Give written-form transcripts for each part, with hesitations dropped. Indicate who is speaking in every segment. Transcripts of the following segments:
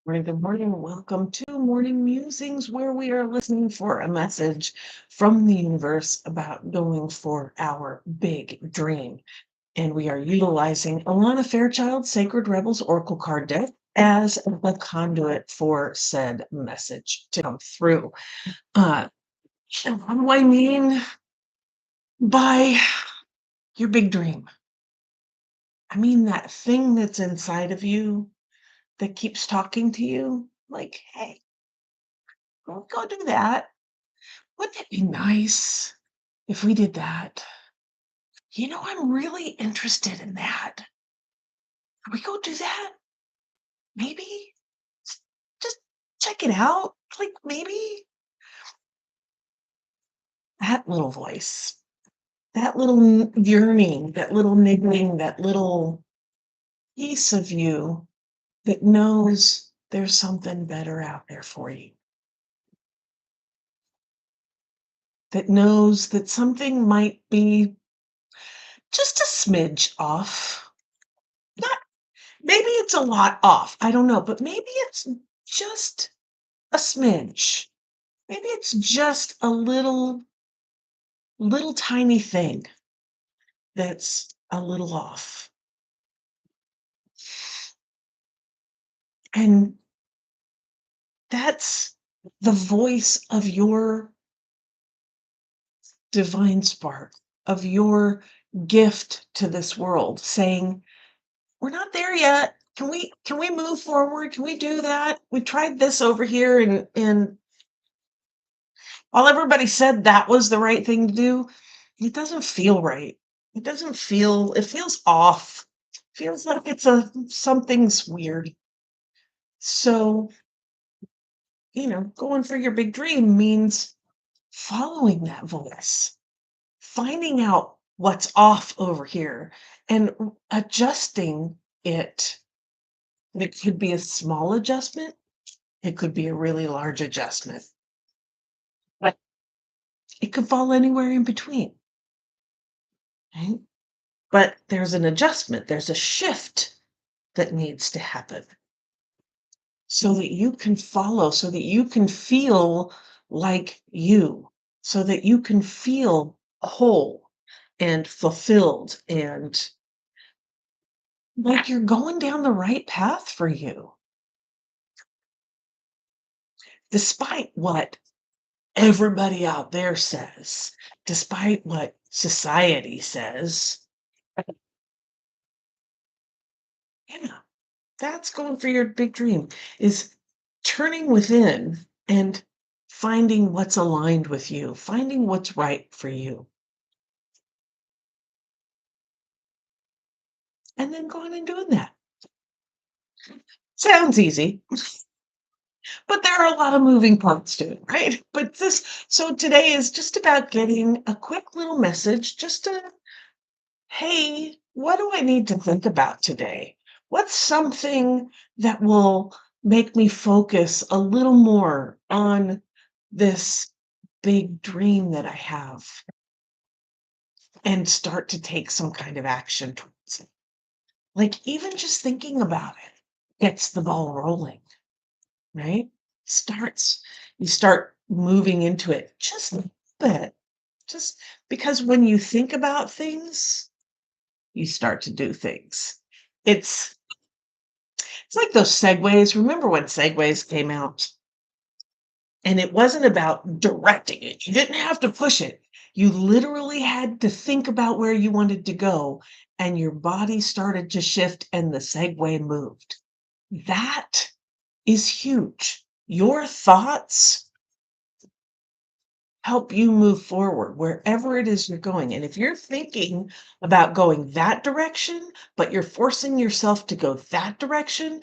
Speaker 1: Morning, good morning. Welcome to Morning Musings, where we are listening for a message from the universe about going for our big dream. And we are utilizing Alana Fairchild's Sacred Rebels Oracle card deck as the conduit for said message to come through. And what do I mean by your big dream? I mean that thing that's inside of you that keeps talking to you, like, hey, go do that. Wouldn't it be nice if we did that? I'm really interested in that. Can we go do that? Maybe? S- Just check it out. Like, maybe that little voice, that little yearning, that little niggling, that little piece of you that knows there's something better out there for you, that knows that something might be just a smidge off. Not Maybe it's a lot off. I don't know, but maybe it's just a smidge. Maybe it's just a little tiny thing that's a little off. And that's the voice of your divine spark, of your gift to this world saying, "We're not there yet. Can we move forward? Can we do that? We tried this over here and while everybody said that was the right thing to do, it doesn't feel right. It feels off. Feels like something's weird. So, going for your big dream means following that voice, finding out what's off over here and adjusting it. And it could be a small adjustment. It could be a really large adjustment, but it could fall anywhere in between. Right? But there's an adjustment, there's a shift that needs to happen so that you can follow, so that you can feel like you, so that you can feel whole and fulfilled and like you're going down the right path for you, despite what everybody out there says, despite what society says. Yeah, that's going for your big dream is turning within and finding what's aligned with you, finding what's right for you, and then going and doing that. Sounds easy, but there are a lot of moving parts to it, right? So today is just about getting a quick little message, just to, hey, what do I need to think about today? What's something that will make me focus a little more on this big dream that I have and start to take some kind of action towards it? Like, even just thinking about it gets the ball rolling, right? Starts, you start moving into it just a little bit, just because when you think about things, you start to do things. It's it's like those segways. Remember when segways came out? And it wasn't about directing it. You didn't have to push it. You literally had to think about where you wanted to go, and your body started to shift and the Segway moved. That is huge. Your thoughts help you move forward wherever it is you're going. And if you're thinking about going that direction, but you're forcing yourself to go that direction,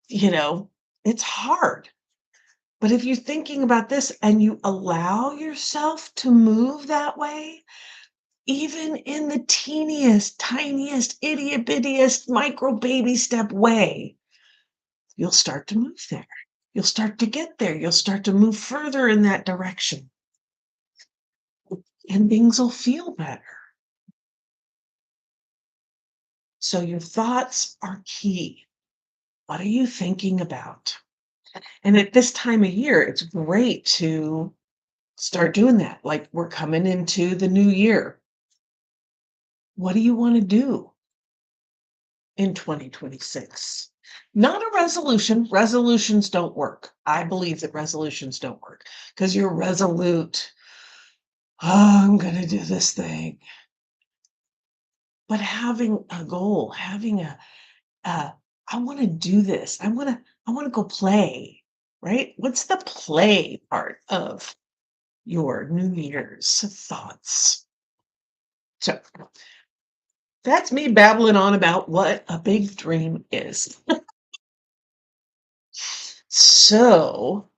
Speaker 1: you know, it's hard. But if you're thinking about this and you allow yourself to move that way, even in the teeniest, tiniest, itty bittiest micro baby step way, you'll start to move there. You'll start to get there. You'll start to move further in that direction, and things will feel better. So your thoughts are key. What are you thinking about? And at this time of year, it's great to start doing that. Like we're coming into the new year. What do you want to do in 2026? Not a resolution. Resolutions don't work. I believe that resolutions don't work because you're resolute. Oh, I'm going to do this thing. But having a goal, having uh, I want to do this. I want to go play, right? What's the play part of your New Year's thoughts? So that's me babbling on about what a big dream is. So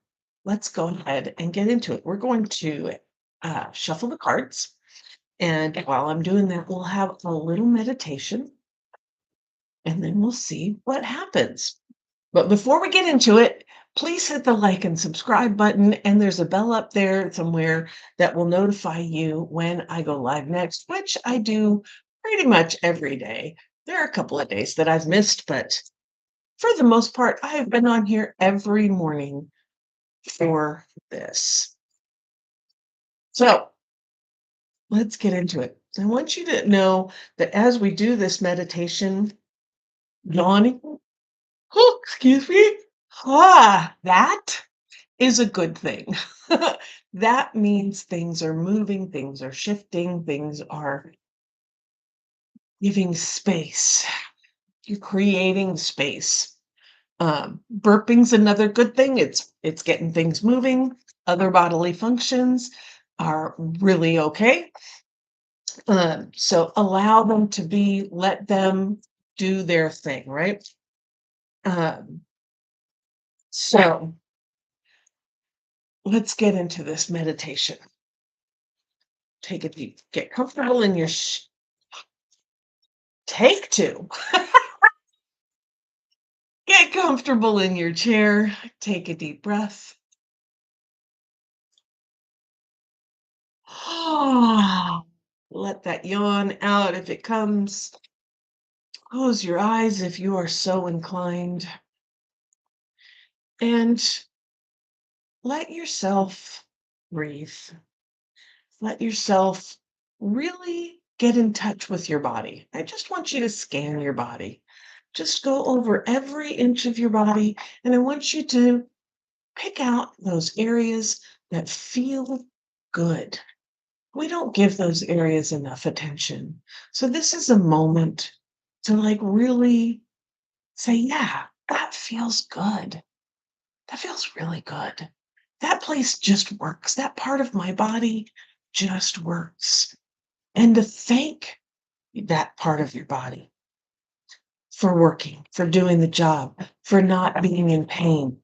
Speaker 1: let's go ahead and get into it. We're going to shuffle the cards. And while I'm doing that, we'll have a little meditation and then we'll see what happens. But before we get into it, please hit the like and subscribe button. And there's a bell up there somewhere that will notify you when I go live next, which I do pretty much every day. There are a couple of days that I've missed, but for the most part, I have been on here every morning for this. So let's get into it. I want you to know that as we do this meditation, yawning, oh, excuse me, that is a good thing. That means things are moving, things are shifting, things are giving space. You're creating space. Burping's another good thing. It's getting things moving. Other bodily functions are really okay. So allow them to be, let them do their thing, right? So let's get into this meditation. Take a deep, get comfortable in your take two. Get comfortable in your chair. Take a deep breath. Let that yawn out if it comes. Close your eyes if you are so inclined. And let yourself breathe. Let yourself really get in touch with your body. I just want you to scan your body. Just go over every inch of your body, and I want you to pick out those areas that feel good. We don't give those areas enough attention. So this is a moment to like really say, yeah, that feels good. That feels really good. That place just works. That part of my body just works. And to thank that part of your body for working, for doing the job, for not being in pain,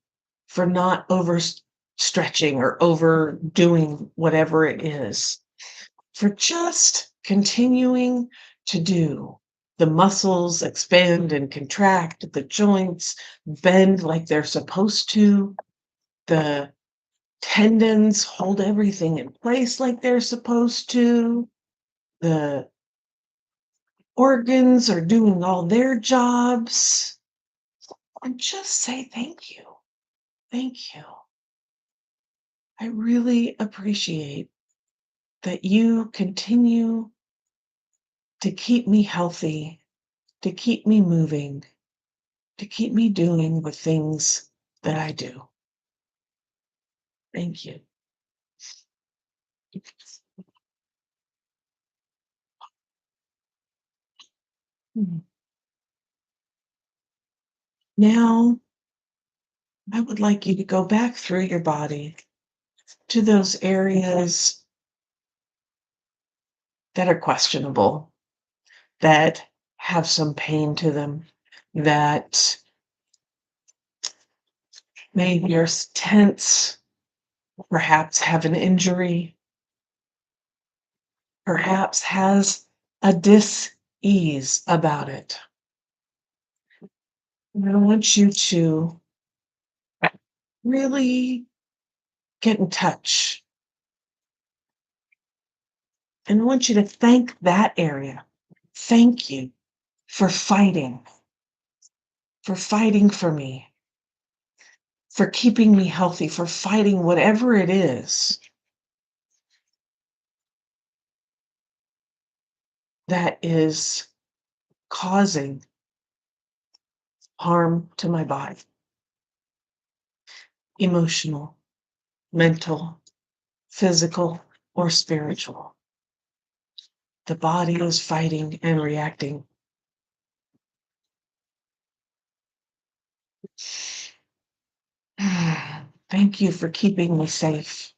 Speaker 1: for not overstretching or overdoing whatever it is, for just continuing to do. The muscles expand and contract, the joints bend like they're supposed to, the tendons hold everything in place like they're supposed to, the organs are doing all their jobs. And just say thank you. Thank you. I really appreciate that you continue to keep me healthy, to keep me moving, to keep me doing the things that I do. Thank you. Now, I would like you to go back through your body to those areas that are questionable, that have some pain to them, that maybe are tense, perhaps have an injury, perhaps has a dis-ease about it. And I want you to really get in touch. And I want you to thank that area. Thank you for fighting. for fighting for me, for keeping me healthy, for fighting whatever it is that is causing harm to my body, emotional, mental, physical, or spiritual. The body is fighting and reacting. Thank you for keeping me safe.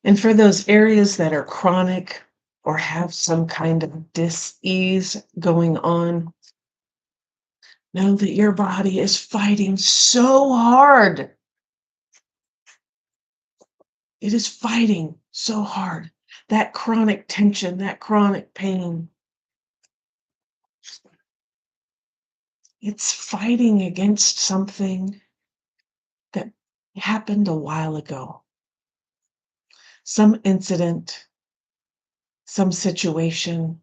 Speaker 1: And for those areas that are chronic or have some kind of dis-ease going on, know that your body is fighting so hard. It is fighting so hard. That chronic tension, that chronic pain, it's fighting against something that happened a while ago. Some incident, some situation,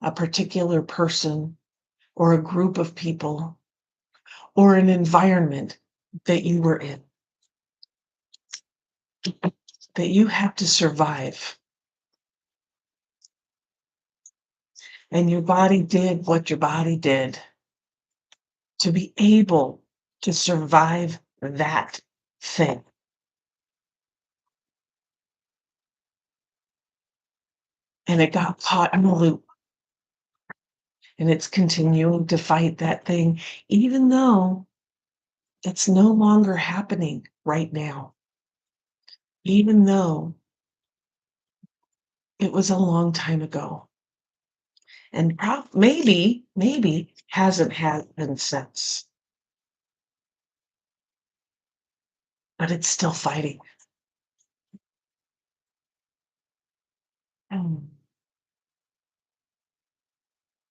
Speaker 1: a particular person, or a group of people, or an environment that you were in, that you have to survive. And your body did what your body did to be able to survive that thing. And it got caught in a loop. And it's continuing to fight that thing, even though it's no longer happening right now. Even though it was a long time ago. And maybe hasn't happened since. But it's still fighting. Mm.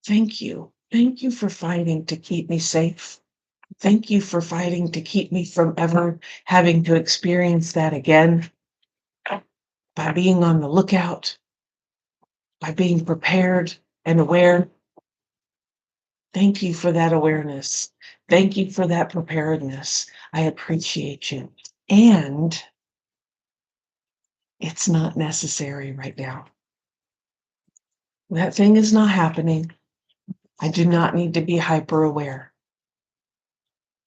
Speaker 1: Thank you. Thank you for fighting to keep me safe. Thank you for fighting to keep me from ever having to experience that again, by being on the lookout, by being prepared and aware. Thank you for that awareness. Thank you for that preparedness. I appreciate you. And it's not necessary right now. That thing is not happening. I do not need to be hyper aware.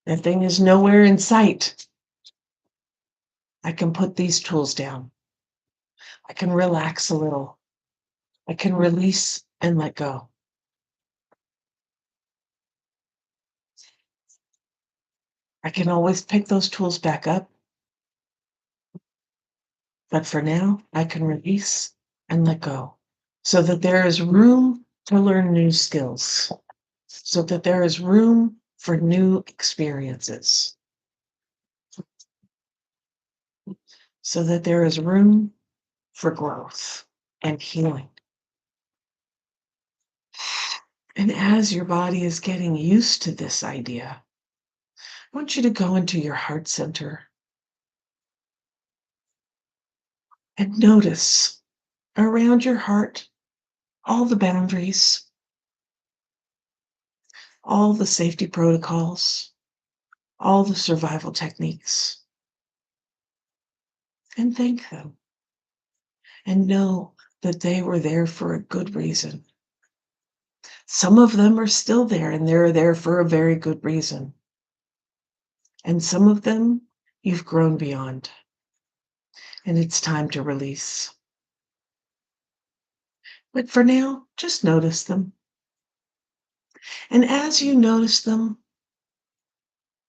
Speaker 1: That thing is nowhere in sight. I can put these tools down. I can relax a little. I can release and let go. I can always pick those tools back up. But for now, I can release and let go so that there is room to learn new skills, so that there is room for new experiences, so that there is room for growth and healing. And as your body is getting used to this idea, I want you to go into your heart center and notice around your heart all the boundaries, all the safety protocols, all the survival techniques, and thank them. And know that they were there for a good reason. Some of them are still there, and they're there for a very good reason. And some of them you've grown beyond. And it's time to release. But for now, just notice them. And as you notice them,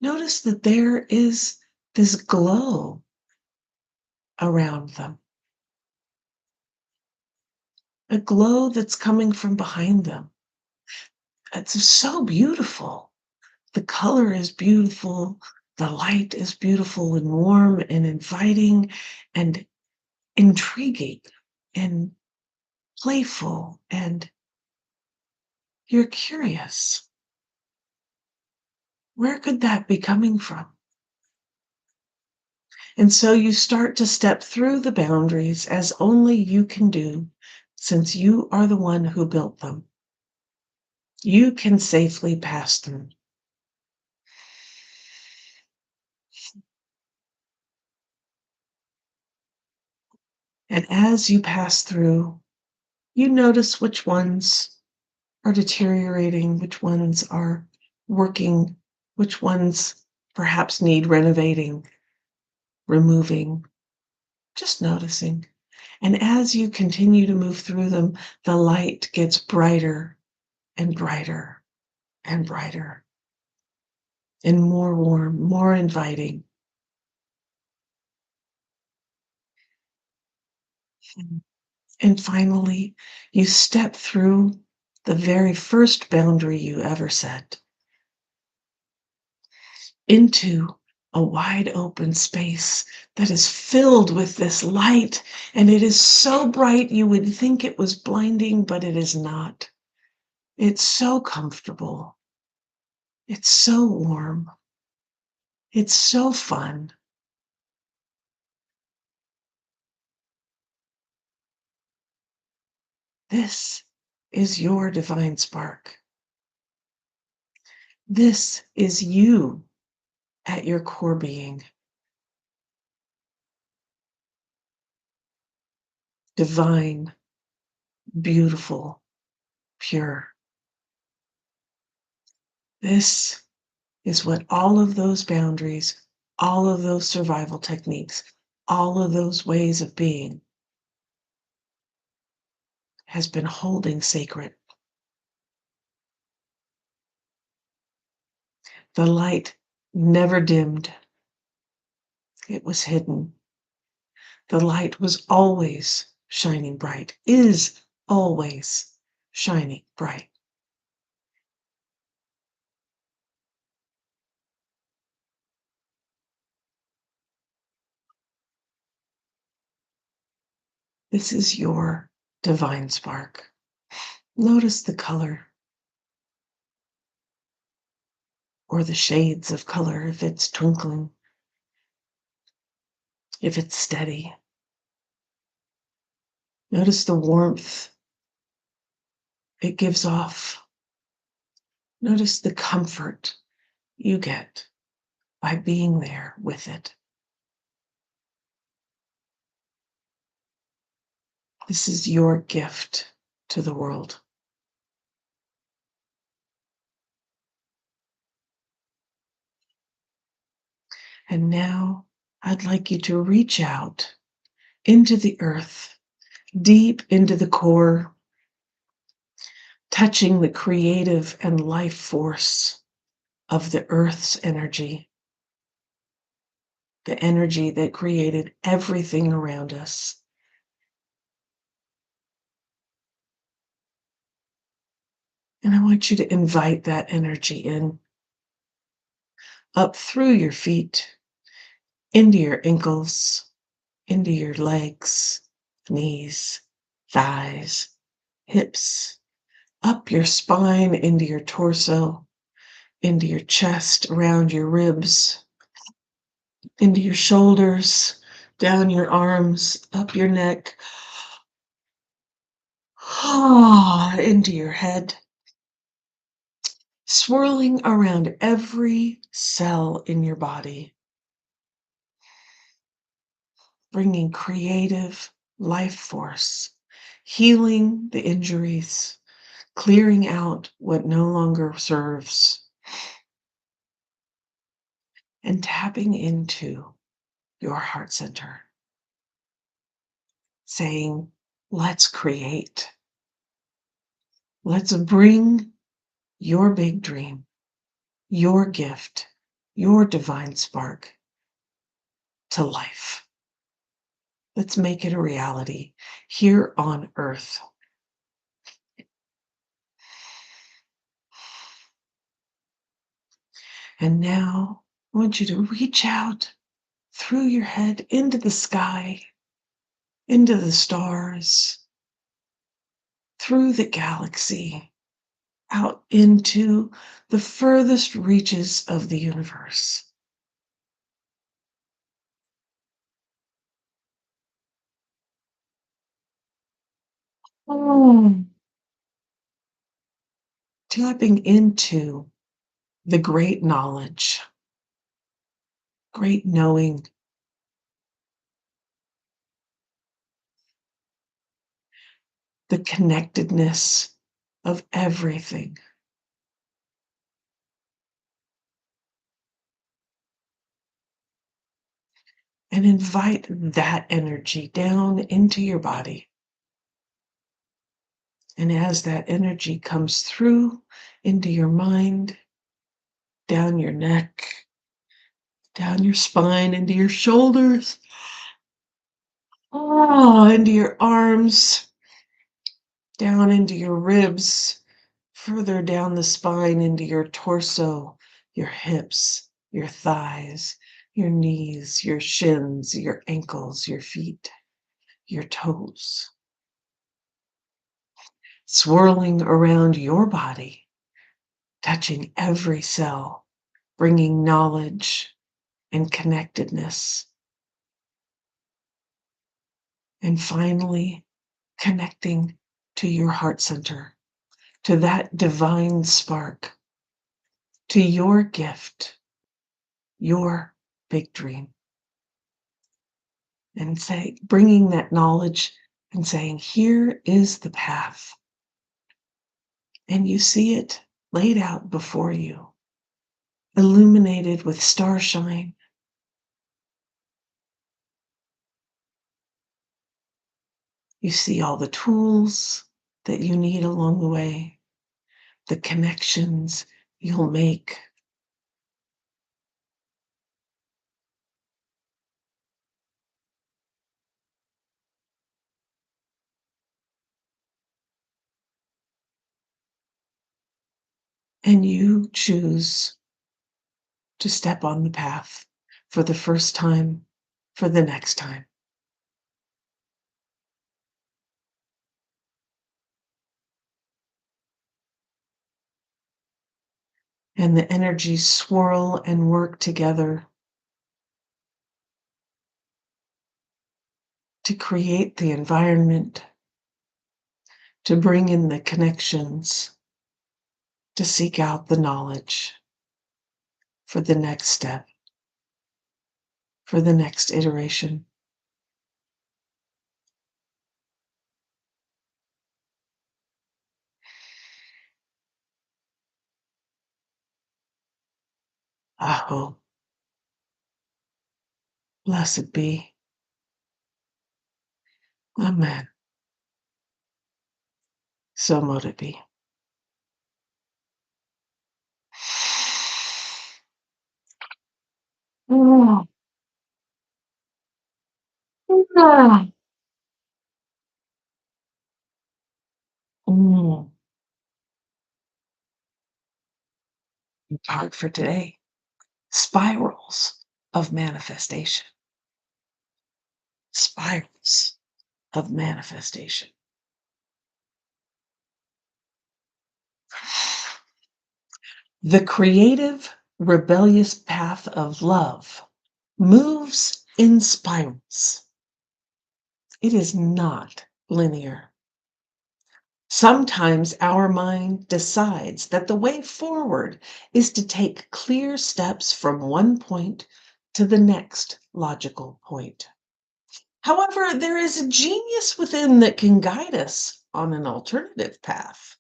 Speaker 1: notice that there is this glow around them. A glow that's coming from behind them. It's so beautiful. The color is beautiful. The light is beautiful and warm and inviting and intriguing and playful, and you're curious. Where could that be coming from? And so you start to step through the boundaries as only you can do, since you are the one who built them. You can safely pass through. And as you pass through, you notice which ones are deteriorating, which ones are working, which ones perhaps need renovating, removing, just noticing. And as you continue to move through them, the light gets brighter and brighter and brighter and more warm, more inviting. And finally, you step through the very first boundary you ever set into a wide open space that is filled with this light. And it is so bright you would think it was blinding, but it is not. It's so comfortable. It's so warm. It's so fun. This is your divine spark. This is you at your core being. Divine, beautiful, pure. This is what all of those boundaries, all of those survival techniques, all of those ways of being has been holding sacred. The light never dimmed. It was hidden. The light was always shining bright, is always shining bright. This is your divine spark. Notice the color or the shades of color if it's twinkling, if it's steady. Notice the warmth it gives off. Notice the comfort you get by being there with it. This is your gift to the world. And now I'd like you to reach out into the earth, deep into the core, touching the creative and life force of the earth's energy, the energy that created everything around us. And I want you to invite that energy in, up through your feet, into your ankles, into your legs, knees, thighs, hips, up your spine, into your torso, into your chest, around your ribs, into your shoulders, down your arms, up your neck, into your head, swirling around every cell in your body, bringing creative life force, healing the injuries, clearing out what no longer serves, and tapping into your heart center, saying, let's create. Let's bring your big dream, your gift, your divine spark to life. Let's make it a reality here on earth. And now I want you to reach out through your head into the sky, into the stars, through the galaxy, out into the furthest reaches of the universe. Oh, tapping into the great knowledge, great knowing, the connectedness of everything. And invite that energy down into your body. And as that energy comes through into your mind, down your neck, down your spine, into your shoulders, into your arms, down into your ribs, further down the spine into your torso, your hips, your thighs, your knees, your shins, your ankles, your feet, your toes, swirling around your body, touching every cell, bringing knowledge and connectedness. And finally, connecting to your heart center, to that divine spark, to your gift, your big dream. And bringing that knowledge and saying, here is the path. And you see it laid out before you, illuminated with starshine. You see all the tools that you need along the way, the connections you'll make. And you choose to step on the path for the first time, for the next time. And the energies swirl and work together to create the environment, to bring in the connections, to seek out the knowledge for the next step, for the next iteration. Aho, blessed be. Amen. So mote it be. Mm. Mm. Mm. Part for today, spirals of manifestation. Spirals of manifestation. The creative, rebellious path of love moves in spirals. It is not linear. Sometimes our mind decides that the way forward is to take clear steps from one point to the next logical point. However, there is a genius within that can guide us on an alternative path.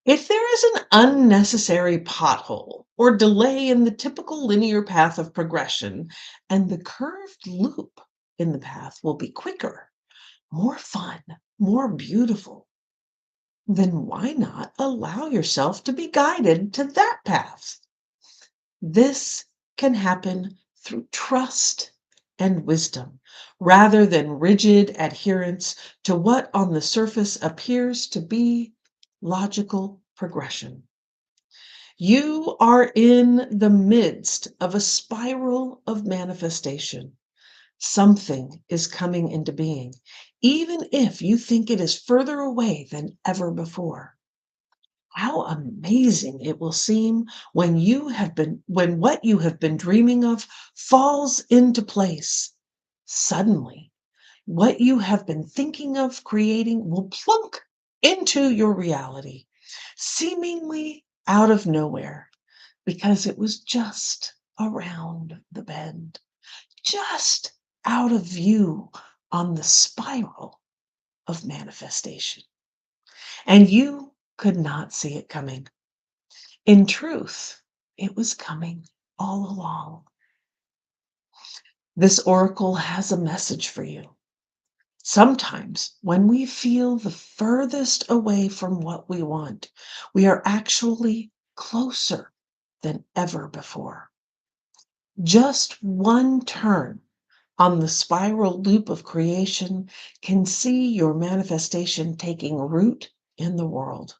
Speaker 1: If there is an unnecessary pothole or delay in the typical linear path of progression, and the curved loop in the path will be quicker, more fun, more beautiful, then why not allow yourself to be guided to that path? This can happen through trust and wisdom rather than rigid adherence to what on the surface appears to be logical progression. You are in the midst of a spiral of manifestation. Something is coming into being, even if you think it is further away than ever before. How amazing it will seem when what you have been dreaming of falls into place. Suddenly, what you have been thinking of creating will plunk into your reality. seemingly out of nowhere, because it was just around the bend, just out of view on the spiral of manifestation. And you could not see it coming. In truth, it was coming all along. This oracle has a message for you. Sometimes, when we feel the furthest away from what we want, we are actually closer than ever before. Just one turn on the spiral loop of creation can see your manifestation taking root in the world.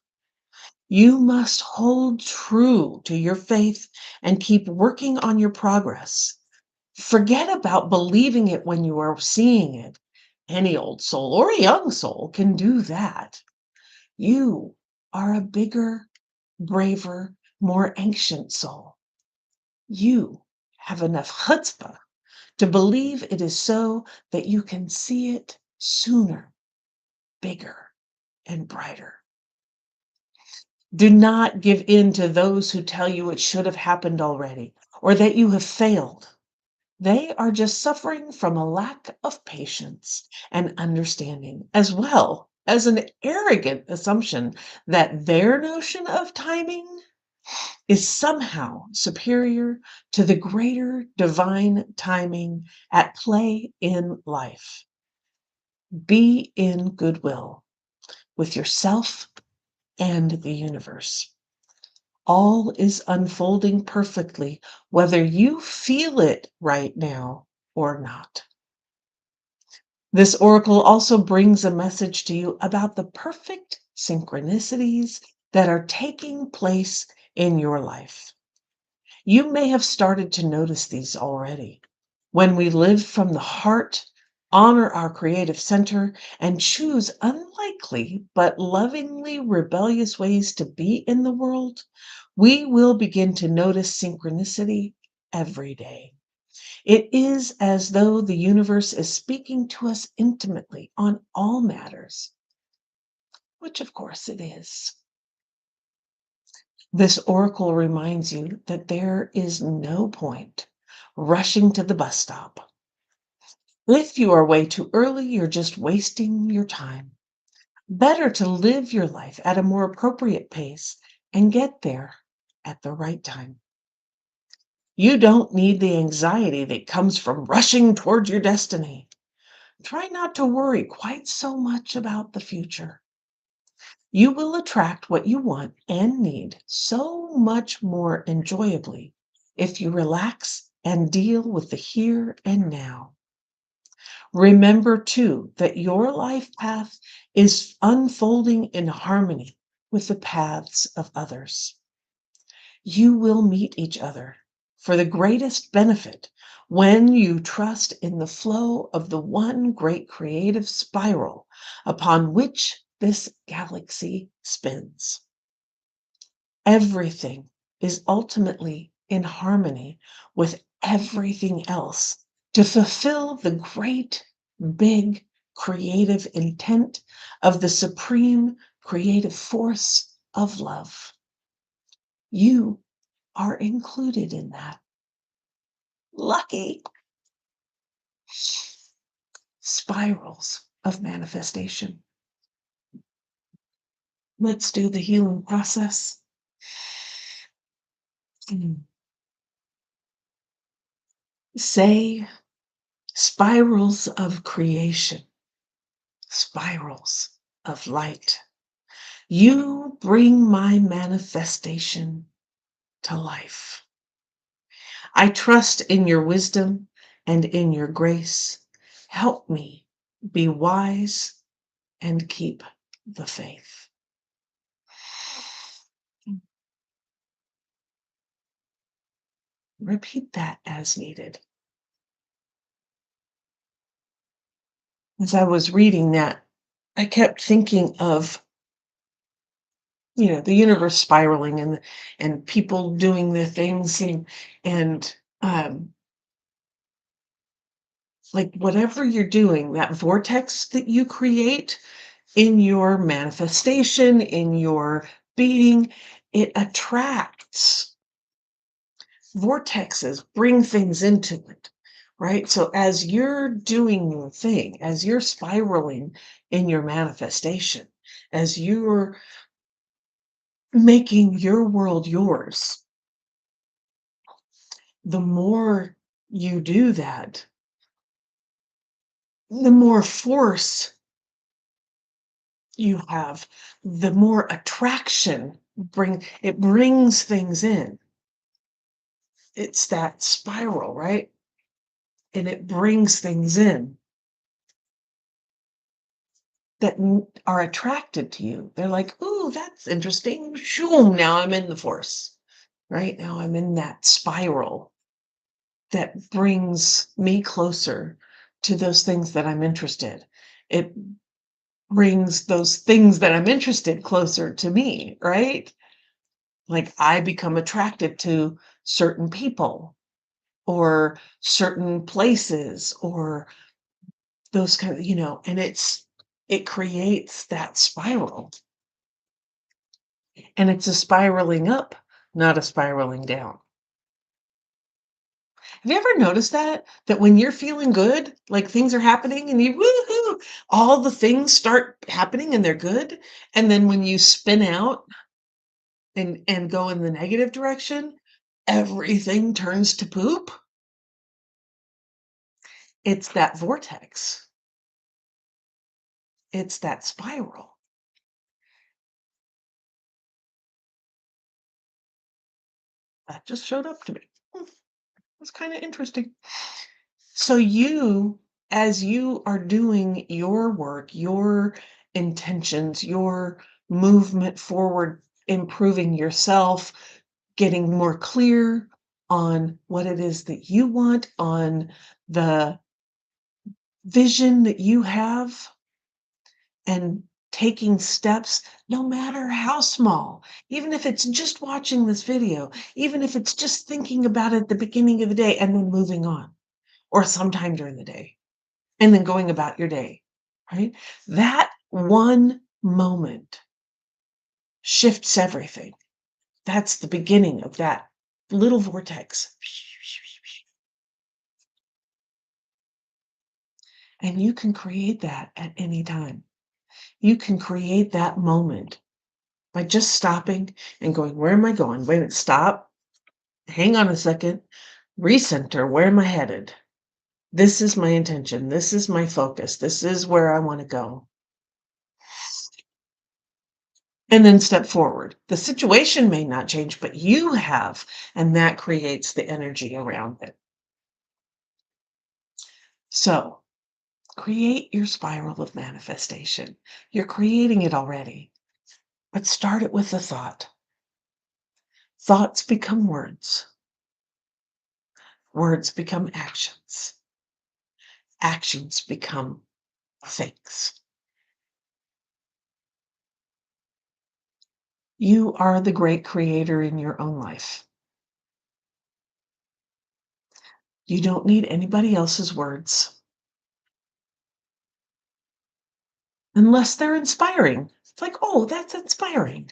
Speaker 1: You must hold true to your faith and keep working on your progress. Forget about believing it when you are seeing it. Any old soul or a young soul can do that. You are a bigger, braver, more ancient soul. You have enough chutzpah to believe it is so that you can see it sooner, bigger, and brighter. Do not give in to those who tell you it should have happened already or that you have failed. They are just suffering from a lack of patience and understanding, as well as an arrogant assumption that their notion of timing is somehow superior to the greater divine timing at play in life. Be in goodwill with yourself and the universe. All is unfolding perfectly, whether you feel it right now or not. This oracle also brings a message to you about the perfect synchronicities that are taking place in your life. You may have started to notice these already. When we live from the heart, honor our creative center, and choose unlikely but lovingly rebellious ways to be in the world, we will begin to notice synchronicity every day. It is as though the universe is speaking to us intimately on all matters, which of course it is. This oracle reminds you that there is no point rushing to the bus stop. If you are way too early, you're just wasting your time. Better to live your life at a more appropriate pace and get there at the right time. You don't need the anxiety that comes from rushing toward your destiny. Try not to worry quite so much about the future. You will attract what you want and need so much more enjoyably if you relax and deal with the here and now. Remember, too, that your life path is unfolding in harmony with the paths of others. You will meet each other for the greatest benefit when you trust in the flow of the one great creative spiral upon which this galaxy spins. Everything is ultimately in harmony with everything else to fulfill the great, big, creative intent of the supreme creative force of love. You are included in that. Lucky spirals of manifestation. Let's do the healing process. Say, spirals of creation, spirals of light. You bring my manifestation to life. I trust in your wisdom and in your grace. Help me be wise and keep the faith. Repeat that as needed. As I was reading that, I kept thinking of, the universe spiraling and people doing their things and like whatever you're doing, that vortex that you create in your manifestation, in your being, it attracts vortexes, bring things into it, right? So as you're doing your thing, as you're spiraling in your manifestation, as you're making your world yours, the more you do that, the more force you have, the more attraction it brings things in. It's that spiral, right? And it brings things in that are attracted to you. They're like, "Ooh, that's interesting. Shoom, now I'm in the force." Right? Now I'm in that spiral that brings me closer to those things that I'm interested. It brings those things that I'm interested closer to me, right? Like I become attracted to certain people or certain places or those kind of, and it creates that spiral. And it's a spiraling up, not a spiraling down. Have you ever noticed that? That when you're feeling good, like things are happening and you woohoo, all the things start happening and they're good. And then when you spin out and go in the negative direction, everything turns to poop. It's that vortex. It's that spiral. That just showed up to me. It's kind of interesting. So as you are doing your work, your intentions, your movement forward, improving yourself, getting more clear on what it is that you want, on the vision that you have, and taking steps, no matter how small, even if it's just watching this video, even if it's just thinking about it at the beginning of the day and then moving on, or sometime during the day, and then going about your day, right? That one moment shifts everything. That's the beginning of that little vortex. And you can create that at any time. You can create that moment by just stopping and going, where am I going? Wait a minute, stop. Hang on a second. Recenter. Where am I headed? This is my intention. This is my focus. This is where I want to go. And then step forward. The situation may not change, but you have, and that creates the energy around it. So create your spiral of manifestation. You're creating it already, but start it with a thought. Thoughts become words. Words become actions. Actions become things. You are the great creator in your own life. You don't need anybody else's words unless they're inspiring. It's like, oh, that's inspiring.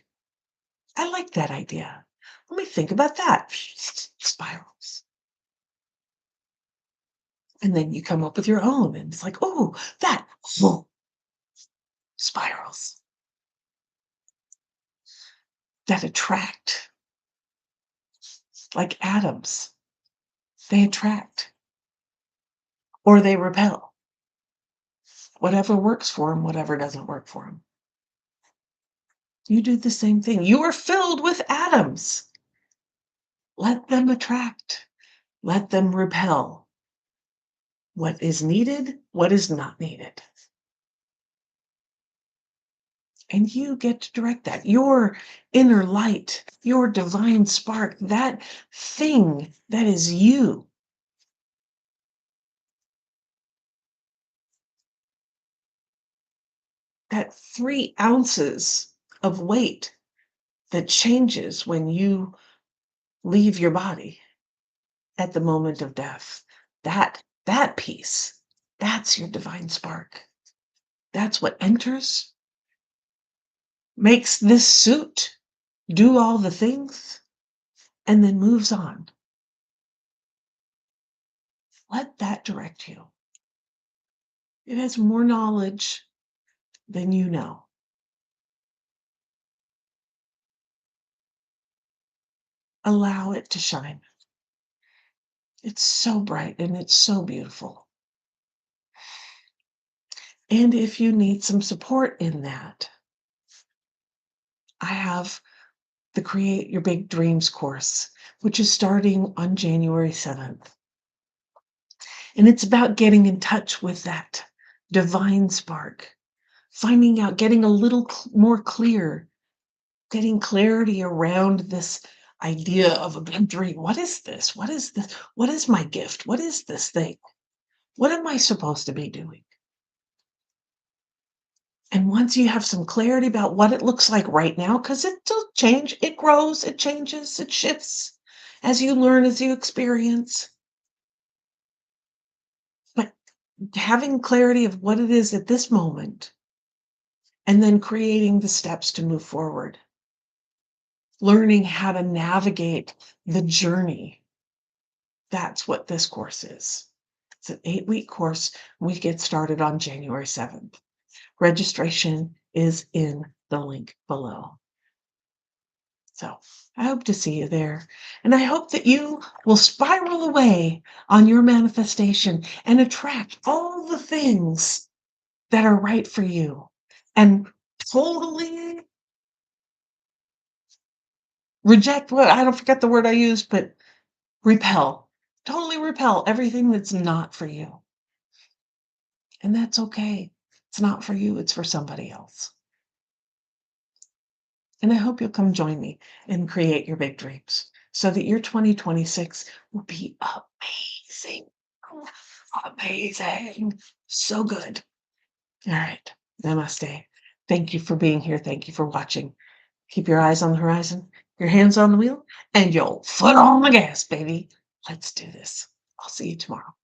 Speaker 1: I like that idea. Let me think about that. Spirals. And then you come up with your own, and it's like, oh, that whoa, spirals that attract like atoms. They attract or they repel. Whatever works for them, whatever doesn't work for them. You do the same thing. You are filled with atoms. Let them attract. Let them repel. What is needed, what is not needed. And you get to direct that. Your inner light, your divine spark, that thing that is you. That 3 ounces of weight that changes when you leave your body at the moment of death. That piece, that's your divine spark. That's what enters, makes this suit do all the things, and then moves on. Let that direct you. It has more knowledge than you know. Allow it to shine. It's so bright and it's so beautiful. And if you need some support in that, I have the Create Your Big Dreams course, which is starting on January 7th. And it's about getting in touch with that divine spark, finding out, getting a little more clear, getting clarity around this idea of a big dream. What is this? What is this? What is my gift? What is this thing? What am I supposed to be doing? And once you have some clarity about what it looks like right now, because it'll change, it grows, it changes, it shifts as you learn, as you experience. But having clarity of what it is at this moment, and then creating the steps to move forward, learning how to navigate the journey. That's what this course is. It's an 8-week course. We get started on January 7th. Registration is in the link below. So I hope to see you there. And I hope that you will spiral away on your manifestation and attract all the things that are right for you and totally reject what, I don't forget the word I used, but repel. Totally repel everything that's not for you. And that's okay. It's not for you, it's for somebody else. And I hope you'll come join me and create your big dreams so that your 2026 will be amazing. Amazing. So good. All right. Namaste. Thank you for being here. Thank you for watching. Keep your eyes on the horizon, your hands on the wheel, and your foot on the gas, baby. Let's do this. I'll see you tomorrow.